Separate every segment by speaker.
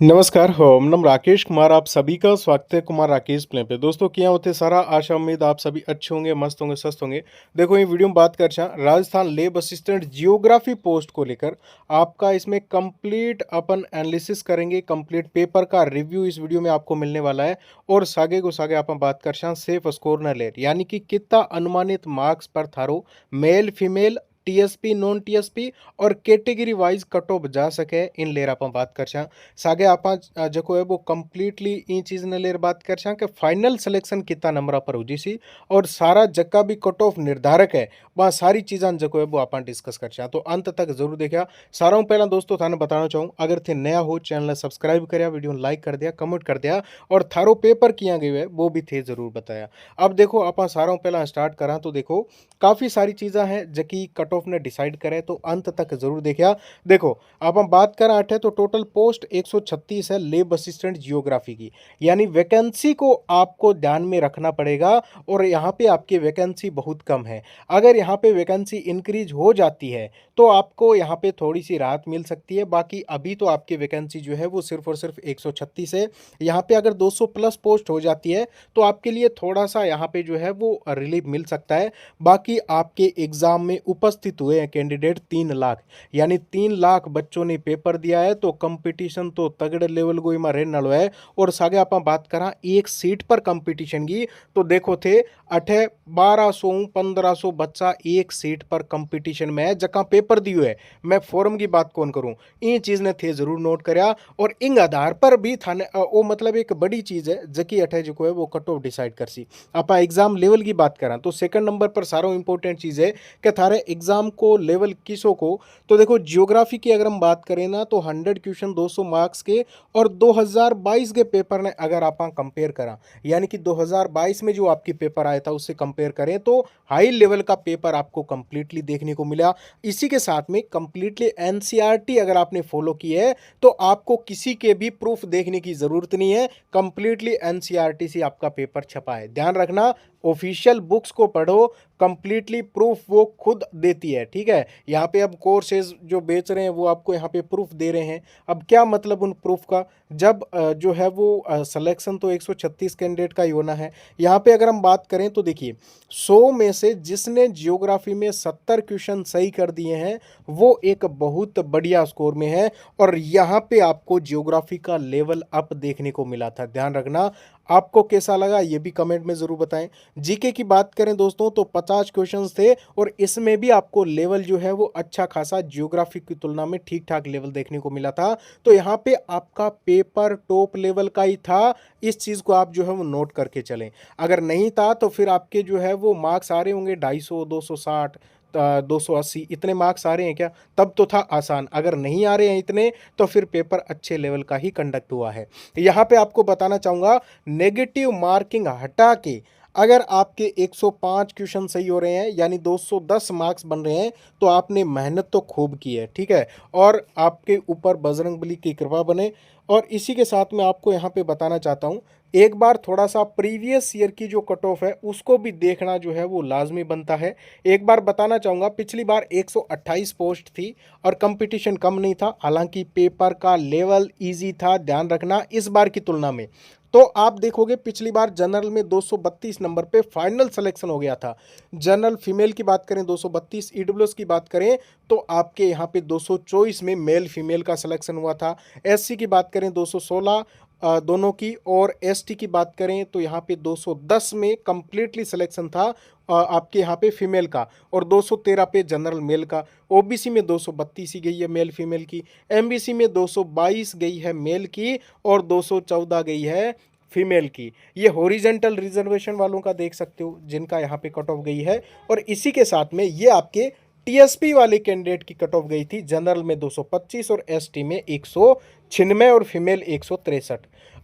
Speaker 1: नमस्कार, नम राकेश कुमार आप सभी का स्वागत है कुमार राकेश प्ले पे। दोस्तों क्या होते सारा आशा उम्मीद आप सभी अच्छे होंगे, मस्त होंगे, स्वस्थ होंगे। देखो ये वीडियो में बात कर छा राजस्थान लेब असिस्टेंट जियोग्राफी पोस्ट को लेकर आपका इसमें कंप्लीट अपन एनालिसिस करेंगे। कंप्लीट पेपर का रिव्यू इस वीडियो में आपको मिलने वाला है और सागे को सागे अपन बात कर छा सेफ स्कोर न लेर यानी कि कितना अनुमानित मार्क्स पर थारो male female TSP non TSP और कैटेगरी वाइज कट ऑफ जा सके इन लेर अपन बात कर छा सागे आपा जो है वो कंप्लीटली ई चीज ने लेर बात कर छा कि फाइनल सिलेक्शन कितना नंबर पर हो सी और सारा जक्का भी कट ऑफ निर्धारक है वहाँ सारी चीज़ां जो है वो आप डिस्कस कर छा तो अंत तक जरूर देखा। सारा पहला दोस्तों थाने बताना चाहूँ अगर थे नया हो चैनल सब्सक्राइब कर वीडियो लाइक कर दिया कमेंट कर दिया और थारो पेपर किया गए है वो भी थे जरूर बताया। अब देखो आप सारा पहला स्टार्ट करा तो देखो काफ़ी सारी चीज़ा हैं जकी कट ऑफ ने डिसाइड करे तो अंत तक जरूर देखा। देखो अब हम बात करें आठ है तो टोटल पोस्ट 136 है लेब असिस्टेंट जियोग्राफी की, यानी वैकेंसी को आपको ध्यान में रखना पड़ेगा और यहाँ पे आपकी वैकेंसी बहुत कम है। अगर यहाँ पे वैकेंसी इंक्रीज हो जाती है तो आपको यहाँ पे थोड़ी सी राहत मिल सकती है, बाकी अभी तो आपकी वैकेंसी जो है वो सिर्फ और सिर्फ 136 है। यहाँ पे अगर 200 प्लस पोस्ट हो जाती है तो आपके लिए थोड़ा सा यहाँ पे जो है वो रिलीफ मिल सकता है। बाकी आपके एग्जाम में उपस्थित हुए हैं कैंडिडेट 3 लाख, यानी 3 लाख बच्चों ने पेपर दिया है तो कंपटीशन तो तगड़े लेवल को इमा रहने वाला है। और सागे आप बात करा एक सीट पर कंपटीशन की तो देखो थे 1200 1500 बच्चा एक सीट पर कंपटीशन में है जका पेपर दियो है। मैं फॉर्म की बात कौन करूं ये चीज ने थे जरूर नोट करया और इन आधार पर भी थाने वो मतलब एक बड़ी चीज है जकी अठे जो है वो कट ऑफ डिसाइड कर सी। आप एग्जाम लेवल की बात करा तो सेकंड नंबर पर सारा इंपॉर्टेंट चीज है कि थारे एग्जाम को लेवल किसों को तो देखो जियोग्राफी की अगर हम बात करें ना तो 100 क्वेश्चन 200 मार्क्स के और 2022 के पेपर ने अगर आप कंपेयर करा यानी कि 2022 में जो आपकी पेपर आया था उससे कंपेयर करें तो हाई लेवल का पेपर आपको कंप्लीटली देखने को मिला। इसी के साथ में कंप्लीटली एनसीईआरटी अगर आपने फॉलो की है तो आपको किसी के भी प्रूफ देखने की जरूरत नहीं है, कंप्लीटली एनसीईआरटी से आपका पेपर छपा है। ध्यान रखना ऑफिशियल बुक्स को पढ़ो, कंप्लीटली प्रूफ वो खुद देती है। ठीक है, यहाँ पे अब कोर्सेज जो बेच रहे हैं वो आपको यहाँ पे प्रूफ दे रहे हैं। अब क्या मतलब उन प्रूफ का, जब जो है वो सिलेक्शन तो 136 कैंडिडेट का ही होना है। यहाँ पे अगर हम बात करें तो देखिए 100 में से जिसने जियोग्राफी में 70 क्वेश्चन सही कर दिए हैं वो एक बहुत बढ़िया स्कोर में है और यहाँ पे आपको जियोग्राफी का लेवल अप देखने को मिला था। ध्यान रखना, आपको कैसा लगा ये भी कमेंट में जरूर बताएं। जीके की बात करें दोस्तों तो 50 क्वेश्चंस थे और इसमें भी आपको लेवल जो है वो अच्छा खासा जियोग्राफी की तुलना में ठीक ठाक लेवल देखने को मिला था। तो यहाँ पे आपका पेपर टॉप लेवल का ही था, इस चीज को आप जो है वो नोट करके चलें। अगर नहीं था तो फिर आपके जो है वो मार्क्स आ रहे होंगे 250 260 280 इतने मार्क्स आ रहे हैं क्या, तब तो था आसान। अगर नहीं आ रहे हैं इतने तो फिर पेपर अच्छे लेवल का ही कंडक्ट हुआ है। यहाँ पे आपको बताना चाहूंगा नेगेटिव मार्किंग हटा के अगर आपके 105 क्वेश्चन सही हो रहे हैं यानी 210 मार्क्स बन रहे हैं तो आपने मेहनत तो खूब की है। ठीक है, और आपके ऊपर बजरंगबली की कृपा बने। और इसी के साथ मैं आपको यहाँ पे बताना चाहता हूँ एक बार थोड़ा सा प्रीवियस ईयर की जो कट ऑफ है उसको भी देखना जो है वो लाजमी बनता है। एक बार बताना चाहूँगा पिछली बार 128 पोस्ट थी और कंपटीशन कम नहीं था, हालांकि पेपर का लेवल इजी था। ध्यान रखना इस बार की तुलना में तो आप देखोगे पिछली बार जनरल में 232 नंबर पे फाइनल सिलेक्शन हो गया था। जनरल फीमेल की बात करें 232, ईडब्ल्यूएस की बात करें तो आपके यहाँ पे 224 में मेल फीमेल का सिलेक्शन हुआ था। एससी की बात करें 216 दोनों की, और एसटी की बात करें तो यहाँ पे 210 में कंप्लीटली सिलेक्शन था आपके यहाँ पे फीमेल का और 213 पे जनरल मेल का। ओबीसी में 232 ही गई है मेल फीमेल की, एमबीसी में 222 गई है मेल की और 214 गई है फीमेल की। ये हॉरिजेंटल रिजर्वेशन वालों का देख सकते हो जिनका यहाँ पे कट ऑफ गई है। और इसी के साथ में ये आपके टीएसपी वाले कैंडिडेट की कट ऑफ गई थी जनरल में 225 और एसटी में 196 और फीमेल 163।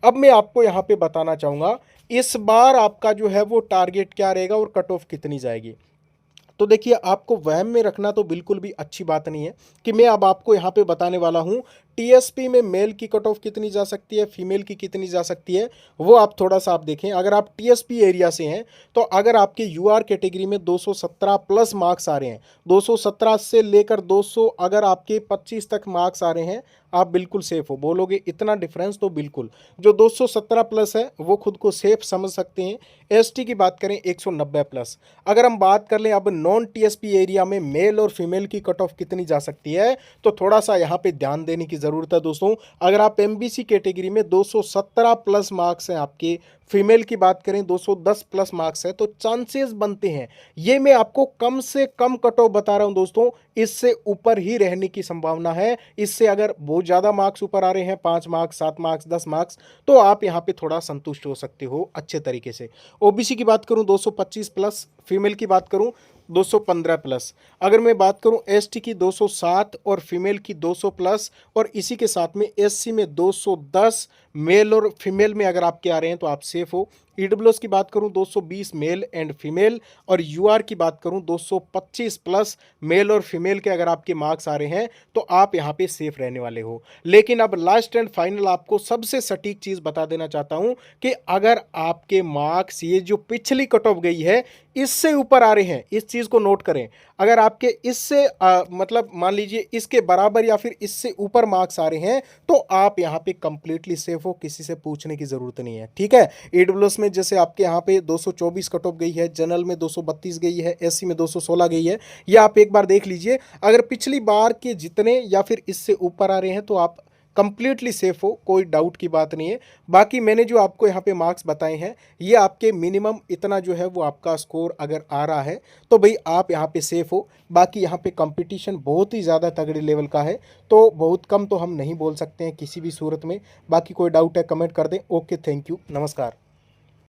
Speaker 1: अब मैं आपको यहाँ पे बताना चाहूँगा इस बार आपका जो है वो टारगेट क्या रहेगा और कट ऑफ कितनी जाएगी। तो देखिए आपको वहम में रखना तो बिल्कुल भी अच्छी बात नहीं है कि मैं अब आपको यहाँ पे बताने वाला हूँ टीएसपी में मेल की कट ऑफ कितनी जा सकती है, फीमेल की कितनी जा सकती है, वो आप थोड़ा सा आप देखें। अगर आप टीएसपी एरिया से हैं तो अगर आपके यूआर कैटेगरी में 217 प्लस मार्क्स आ रहे हैं, 217 से लेकर 200 अगर आपके 25 तक मार्क्स आ रहे हैं, आप बिल्कुल सेफ हो। बोलोगे इतना डिफरेंस, तो बिल्कुल जो 217 प्लस है वो खुद को सेफ समझ सकते हैं। एसटी की बात करें 190 प्लस। अगर हम बात कर लें अब नॉन टीएसपी एरिया में मेल और फीमेल की कट ऑफ कितनी जा सकती है, तो थोड़ा सा यहाँ पे ध्यान देने की ज़रूरत है दोस्तों। अगर आप एमबीसी कैटेगरी में 217 प्लस मार्क्स हैं आपके, फीमेल की बात करें 210 प्लस मार्क्स है, तो चांसेस बनते हैं, ये मैं आपको कम से कम कट ऑफ बता रहा हूं दोस्तों, इससे ऊपर ही रहने की संभावना है। इससे अगर बहुत ज़्यादा मार्क्स ऊपर आ रहे हैं, 5 मार्क्स, 7 मार्क्स, 10 मार्क्स, तो आप यहाँ पे थोड़ा संतुष्ट हो सकते हो अच्छे तरीके से। ओबीसी की बात करूं 225 प्लस, फीमेल की बात करूं 215 प्लस। अगर मैं बात करूं एसटी की 207 और फीमेल की 200 प्लस, और इसी के साथ में एससी में 210 मेल और फीमेल में अगर आपके आ रहे हैं तो आप सेफ हो। ईडब्ल्यूएस की बात करूं 220 मेल एंड फीमेल, और यूआर की बात करूं 225 प्लस मेल और फीमेल के अगर आपके मार्क्स आ रहे हैं तो आप यहां पे सेफ रहने वाले हो। लेकिन अब लास्ट एंड फाइनल आपको सबसे सटीक चीज बता देना चाहता हूं कि अगर आपके मार्क्स ये जो पिछली कट ऑफ गई है इससे ऊपर आ रहे हैं, इस चीज को नोट करें, अगर आपके इससे मतलब मान लीजिए इसके बराबर या फिर इससे ऊपर मार्क्स आ रहे हैं, तो आप यहाँ पे कंप्लीटली सेफ हो, किसी से पूछने की जरूरत नहीं है। ठीक है, ईडब्ल्यूएस में जैसे आपके यहाँ पे 224 कट ऑफ गई है, जनरल में 232 गई है, एससी में 216 गई है, ये आप एक बार देख लीजिए। अगर पिछली बार के जितने या फिर इससे ऊपर आ रहे हैं तो आप कंप्लीटली सेफ हो, कोई डाउट की बात नहीं है। बाकी मैंने जो आपको यहाँ पे मार्क्स बताए हैं, ये आपके मिनिमम इतना जो है वो आपका स्कोर अगर आ रहा है तो भाई आप यहाँ पे सेफ हो। बाकी यहाँ पे कंपटीशन बहुत ही ज़्यादा तगड़े लेवल का है, तो बहुत कम तो हम नहीं बोल सकते हैं किसी भी सूरत में। बाकी कोई डाउट है कमेंट कर दें। ओके, थैंक यू, नमस्कार।